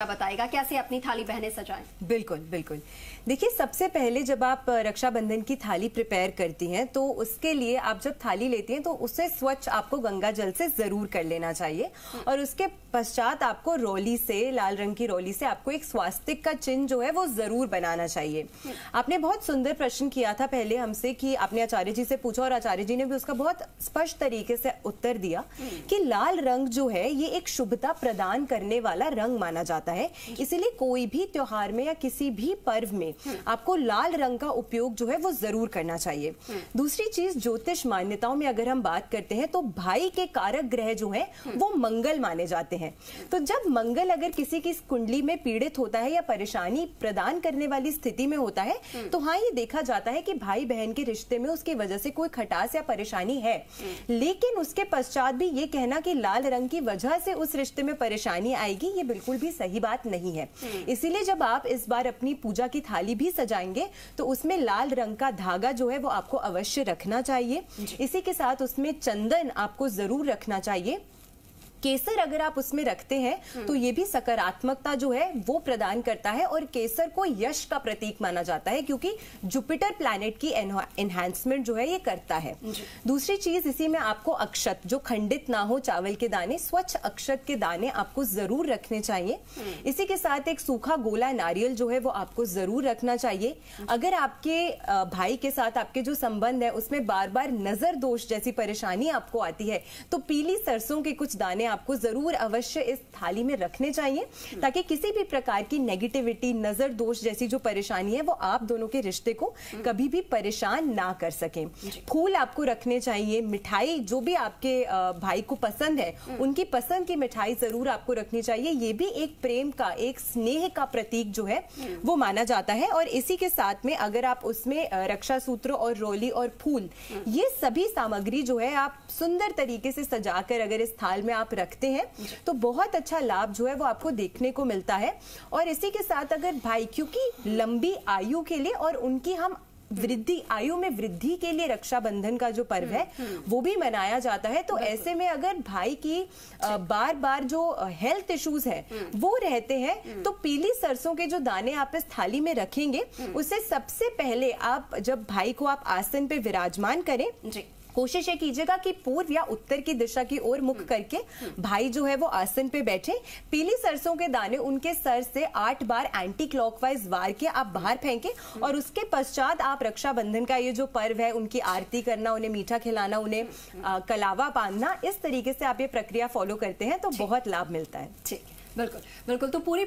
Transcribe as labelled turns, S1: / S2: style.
S1: बताएगा कैसे अपनी थाली बहनें सजाएं।
S2: बिल्कुल बिल्कुल। देखिए, सबसे पहले जब आप रक्षाबंधन की थाली प्रिपेयर करती हैं तो उसके लिए आप जब थाली लेती हैं तो उसे स्वच्छ आपको गंगा जल से जरूर कर लेना चाहिए और उसके पश्चात आपको रोली से, लाल रंग की रोली से आपको एक स्वास्तिक का चिन्ह जो है वो जरूर बनाना चाहिए। आपने बहुत सुंदर प्रश्न किया था पहले हमसे कि आपने आचार्य जी से पूछा और आचार्य जी ने भी उसका बहुत स्पष्ट तरीके से उत्तर दिया कि लाल रंग जो है ये एक शुभता प्रदान करने वाला रंग माना जाता है। इसीलिए कोई भी त्योहार में या किसी भी पर्व में आपको लाल रंग का उपयोग जो है वो जरूर करना चाहिए। दूसरी चीज, ज्योतिष मान्यताओं में अगर हम बात करते हैं तो भाई के कारक ग्रह जो है वो मंगल माने जाते हैं। तो जब मंगल अगर किसी की कुंडली में पीड़ित होता है या परेशानी प्रदान करने वाली स्थिति में होता है तो हाँ, ये देखा जाता है कि भाई बहन के रिश्ते में उसकी वजह से कोई खटास या परेशानी है। लेकिन उसके पश्चात भी ये कहना कि लाल रंग की वजह से उस रिश्ते में परेशानी आएगी, ये बिल्कुल भी सही बात नहीं है। इसीलिए जब आप इस बार अपनी पूजा की थाली भी सजाएंगे तो उसमें लाल रंग का धागा जो है वो आपको अवश्य रखना चाहिए। इसी के साथ उसमें चंदन आपको जरूर रखना चाहिए। केसर अगर आप उसमें रखते हैं तो ये भी सकारात्मकता जो है वो प्रदान करता है और केसर को यश का प्रतीक माना जाता है क्योंकि जुपिटर प्लैनेट की एनहांसमेंट जो है ये करता है। दूसरी चीज, इसी में आपको अक्षत जो खंडित ना हो, चावल के दाने, स्वच्छ अक्षत के दाने आपको जरूर रखने चाहिए। इसी के साथ एक सूखा गोला नारियल जो है वो आपको जरूर रखना चाहिए। अगर आपके भाई के साथ आपके जो संबंध है उसमें बार बार नजर दोष जैसी परेशानी आपको आती है तो पीली सरसों के कुछ दाने आपको जरूर अवश्य इस थाली में रखने चाहिए ताकि किसी भी प्रकार की नेगेटिविटी, नजर दोष जैसी जो परेशानी है वो आप दोनों के रिश्ते को कभी भी परेशान ना कर सकें। फूल आपको रखने चाहिए। मिठाई जो भी आपके भाई को पसंद है उनकी पसंद की मिठाई जरूर आपको रखनी चाहिए। ये भी एक प्रेम का, एक स्नेह का प्रतीक जो है वो माना जाता है। और इसी के साथ में अगर आप उसमें रक्षा सूत्र और रोली और फूल, ये सभी सामग्री जो है आप सुंदर तरीके से सजाकर अगर इस थाल में आप रखते हैं तो बहुत अच्छा लाभ जो है वो आपको देखने को मिलता है। और इसी के साथ अगर भाई, क्योंकि लंबी आयु के लिए और उनकी हम वृद्धि, आयु में वृद्धि के लिए रक्षाबंधन का जो पर्व है वो भी मनाया जाता है, तो ऐसे में अगर भाई की बार बार जो हेल्थ इश्यूज है वो रहते हैं तो पीली सरसों के जो दाने आप इस थाली में रखेंगे उससे सबसे पहले आप जब भाई को आप आसन पे विराजमान करें, कोशिश ये कीजिएगा कि पूर्व या उत्तर की दिशा की ओर मुख करके भाई जो है वो आसन पे बैठे। पीली सरसों के दाने उनके सर से 8 बार एंटी क्लॉकवाइज वार के आप बाहर फेंके और उसके पश्चात आप रक्षाबंधन का ये जो पर्व है उनकी आरती करना, उन्हें मीठा खिलाना, उन्हें कलावा बांधना, इस तरीके से आप ये प्रक्रिया फॉलो करते हैं तो बहुत लाभ मिलता है।
S1: ठीक, बिल्कुल बिल्कुल। तो पूरी